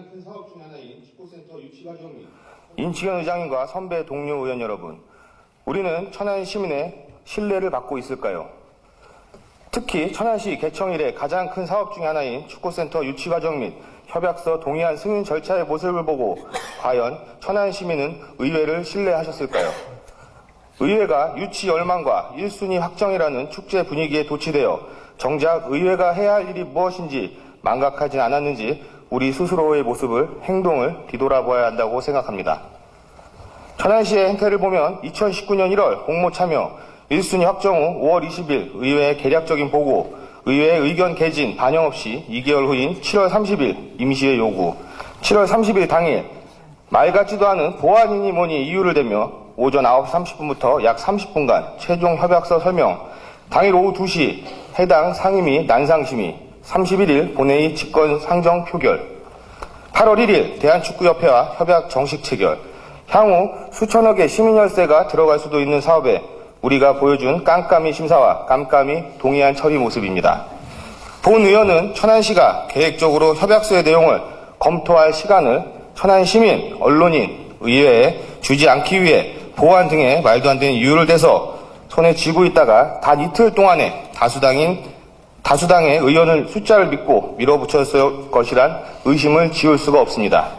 가장 큰 사업 중 하나인 축구센터 유치 과정 및 인치현 의장님과 선배 동료 의원 여러분, 우리는 천안 시민의 신뢰를 받고 있을까요? 특히 천안시 개청 이래 가장 큰 사업 중 하나인 축구센터 유치 과정 및 협약서 동의안 승인 절차의 모습을 보고 과연 천안 시민은 의회를 신뢰하셨을까요? 의회가 유치 열망과 1순위 확정이라는 축제 분위기에 도취되어 정작 의회가 해야 할 일이 무엇인지 망각하진 않았는지 우리 스스로의 모습을, 행동을 뒤돌아보아야 한다고 생각합니다. 천안시의 행태를 보면 2019년 1월 공모 참여, 1순위 확정 후 5월 20일 의회의 개략적인 보고, 의회의 의견 개진, 반영 없이 2개월 후인 7월 30일 임시회 요구, 7월 30일 당일 말 같지도 않은 보안이니 뭐니 이유를 대며 오전 9시 30분부터 약 30분간 최종 협약서 설명, 당일 오후 2시 해당 상임위 난상심의, 31일 본회의 직권 상정 표결, 8월 1일 대한축구협회와 협약 정식 체결, 향후 수천억의 시민열세가 들어갈 수도 있는 사업에 우리가 보여준 깜깜이 심사와 깜깜이 동의안 처리 모습입니다. 본 의원은 천안시가 계획적으로 협약서의 내용을 검토할 시간을 천안시민, 언론인, 의회에 주지 않기 위해 보안 등의 말도 안 되는 이유를 대서 손에 쥐고 있다가 단 이틀 동안에 다수당의 의원을 숫자를 믿고 밀어붙였을 것이란 의심을 지울 수가 없습니다.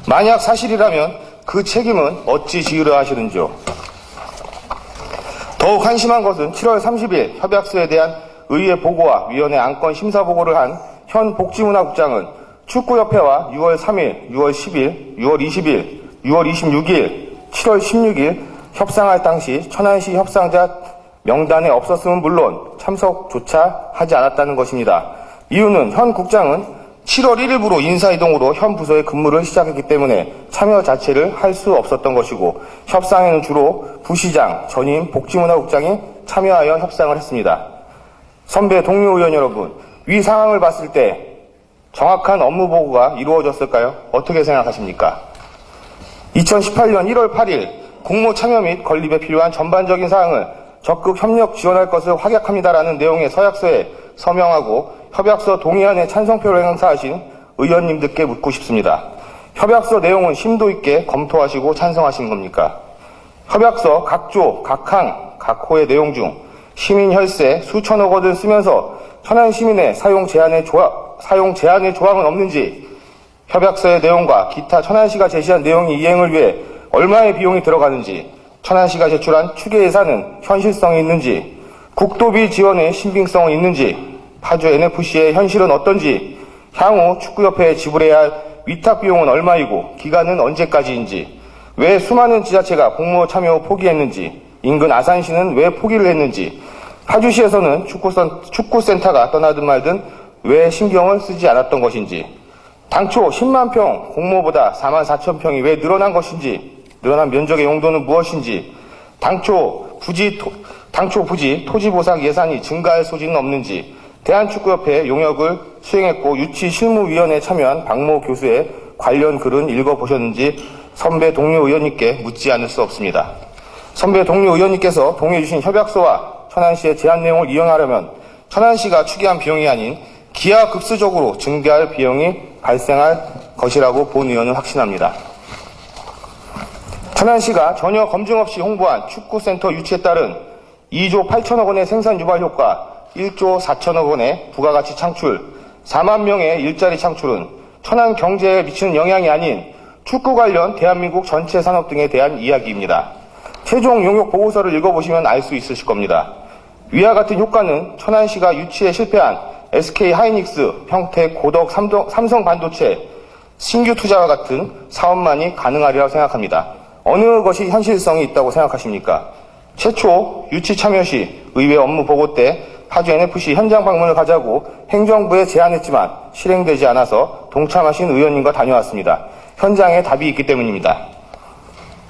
만약 사실이라면 그 책임은 어찌 지으려 하시는지요? 더욱 한심한 것은 7월 30일 협약서에 대한 의회 보고와 위원회 안건 심사 보고를 한 현 복지문화국장은 축구협회와 6월 3일, 6월 10일, 6월 20일, 6월 26일, 7월 16일 협상할 당시 천안시 협상자 명단에 없었음은 물론 참석조차 하지 않았다는 것입니다. 이유는 현 국장은 7월 1일부로 인사이동으로 현 부서의 근무를 시작했기 때문에 참여 자체를 할 수 없었던 것이고, 협상에는 주로 부시장, 전임 복지문화국장이 참여하여 협상을 했습니다. 선배 동료 의원 여러분, 위 상황을 봤을 때 정확한 업무 보고가 이루어졌을까요? 어떻게 생각하십니까? 2018년 1월 8일 공모 참여 및 건립에 필요한 전반적인 사항을 적극 협력 지원할 것을 확약합니다라는 내용의 서약서에 서명하고 협약서 동의안에 찬성표를 행사하신 의원님들께 묻고 싶습니다. 협약서 내용은 심도 있게 검토하시고 찬성하신 겁니까? 협약서 각조, 각항, 각호의 내용 중 시민 혈세 수천억 원을 쓰면서 천안 시민의 사용 제한의 조항은 없는지, 협약서의 내용과 기타 천안시가 제시한 내용이 이행을 위해 얼마의 비용이 들어가는지, 천안시가 제출한 추계 예산은 현실성이 있는지, 국도비 지원의 신빙성은 있는지, 파주 NFC의 현실은 어떤지, 향후 축구협회에 지불해야 할 위탁 비용은 얼마이고 기간은 언제까지인지, 왜 수많은 지자체가 공모 참여 후 포기했는지, 인근 아산시는 왜 포기를 했는지, 파주시에서는 축구센터가 떠나든 말든 왜 신경을 쓰지 않았던 것인지, 당초 10만 평 공모보다 4만 4천 평이 왜 늘어난 것인지, 늘어난 면적의 용도는 무엇인지, 당초 부지 토지 보상 예산이 증가할 소지는 없는지, 대한축구협회 용역을 수행했고 유치실무위원회에 참여한 박모 교수의 관련 글은 읽어보셨는지 선배 동료 의원님께 묻지 않을 수 없습니다. 선배 동료 의원님께서 동의해 주신 협약서와 천안시의 제안 내용을 이용하려면 천안시가 추계한 비용이 아닌 기하급수적으로 증가할 비용이 발생할 것이라고 본 의원은 확신합니다. 천안시가 전혀 검증 없이 홍보한 축구센터 유치에 따른 2조 8천억 원의 생산 유발 효과, 1조 4천억 원의 부가가치 창출, 4만 명의 일자리 창출은 천안 경제에 미치는 영향이 아닌 축구 관련 대한민국 전체 산업 등에 대한 이야기입니다. 최종 용역 보고서를 읽어보시면 알 수 있으실 겁니다. 위와 같은 효과는 천안시가 유치에 실패한 SK하이닉스, 평택, 고덕, 삼성반도체, 신규 투자와 같은 사업만이 가능하리라고 생각합니다. 어느 것이 현실성이 있다고 생각하십니까? 최초 유치 참여 시 의회 업무 보고 때 파주 NFC 현장 방문을 가자고 행정부에 제안했지만 실행되지 않아서 동참하신 의원님과 다녀왔습니다. 현장에 답이 있기 때문입니다.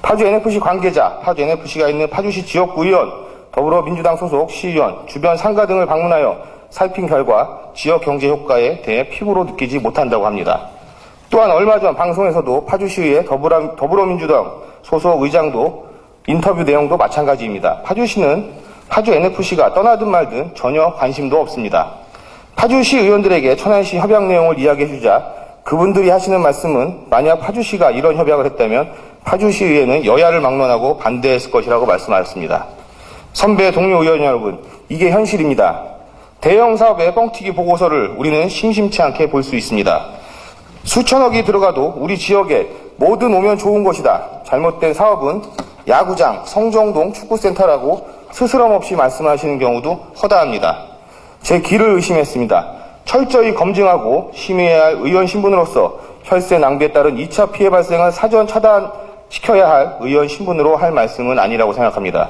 파주 NFC 관계자, 파주 NFC가 있는 파주시 지역구 의원, 더불어민주당 소속 시의원, 주변 상가 등을 방문하여 살핀 결과 지역 경제 효과에 대해 피부로 느끼지 못한다고 합니다. 또한 얼마 전 방송에서도 파주시의 더불어민주당 소속 의장도 인터뷰 내용도 마찬가지입니다. 파주시는 파주 NFC가 떠나든 말든 전혀 관심도 없습니다. 파주시 의원들에게 천안시 협약 내용을 이야기해주자 그분들이 하시는 말씀은 만약 파주시가 이런 협약을 했다면 파주시의회는 여야를 막론하고 반대했을 것이라고 말씀하셨습니다. 선배 동료 의원 여러분, 이게 현실입니다. 대형 사업의 뻥튀기 보고서를 우리는 심심치 않게 볼 수 있습니다. 수천억이 들어가도 우리 지역에 뭐든 오면 좋은 것이다. 잘못된 사업은 야구장, 성정동 축구센터라고 스스럼 없이 말씀하시는 경우도 허다합니다. 제 귀를 의심했습니다. 철저히 검증하고 심의해야 할 의원 신분으로서 혈세 낭비에 따른 2차 피해 발생을 사전 차단시켜야 할 의원 신분으로 할 말씀은 아니라고 생각합니다.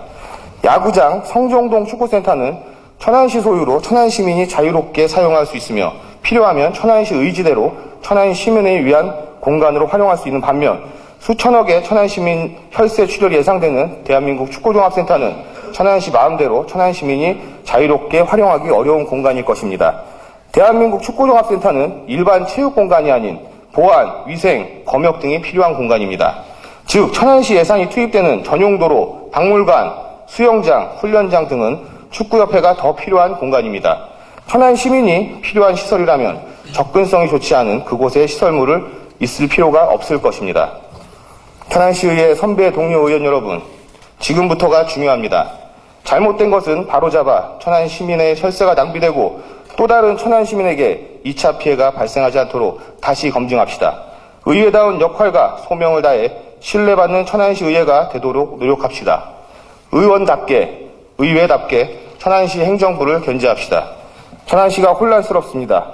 야구장, 성정동 축구센터는 천안시 소유로 천안시민이 자유롭게 사용할 수 있으며 필요하면 천안시 의지대로 천안시민을 위한 공간으로 활용할 수 있는 반면 수천억의 천안시민 혈세 출혈이 예상되는 대한민국 축구종합센터는 천안시 마음대로 천안시민이 자유롭게 활용하기 어려운 공간일 것입니다. 대한민국 축구종합센터는 일반 체육공간이 아닌 보안, 위생, 검역 등이 필요한 공간입니다. 즉 천안시 예산이 투입되는 전용도로, 박물관, 수영장, 훈련장 등은 축구협회가 더 필요한 공간입니다. 천안 시민이 필요한 시설이라면 접근성이 좋지 않은 그곳에 시설물을 있을 필요가 없을 것입니다. 천안시의회 선배 동료 의원 여러분, 지금부터가 중요합니다. 잘못된 것은 바로잡아 천안 시민의 혈세가 낭비되고 또 다른 천안 시민에게 2차 피해가 발생하지 않도록 다시 검증합시다. 의회다운 역할과 소명을 다해 신뢰받는 천안시 의회가 되도록 노력합시다. 의원답게, 의회답게 천안시 행정부를 견제합시다. 천안시가 혼란스럽습니다.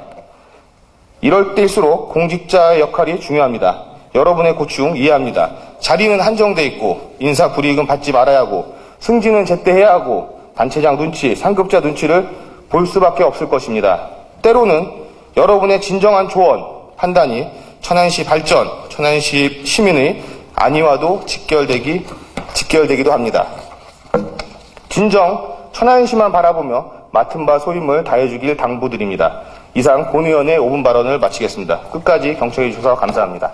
이럴 때일수록 공직자의 역할이 중요합니다. 여러분의 고충 이해합니다. 자리는 한정돼 있고 인사 불이익은 받지 말아야 하고 승진은 제때 해야 하고 단체장 눈치, 상급자 눈치를 볼 수밖에 없을 것입니다. 때로는 여러분의 진정한 조언, 판단이 천안시 발전, 천안시 시민의 안위와도 직결되기도 합니다. 진정 천안시만 바라보며 맡은 바 소임을 다해주길 당부드립니다. 이상 본 의원의 5분 발언을 마치겠습니다. 끝까지 경청해 주셔서 감사합니다.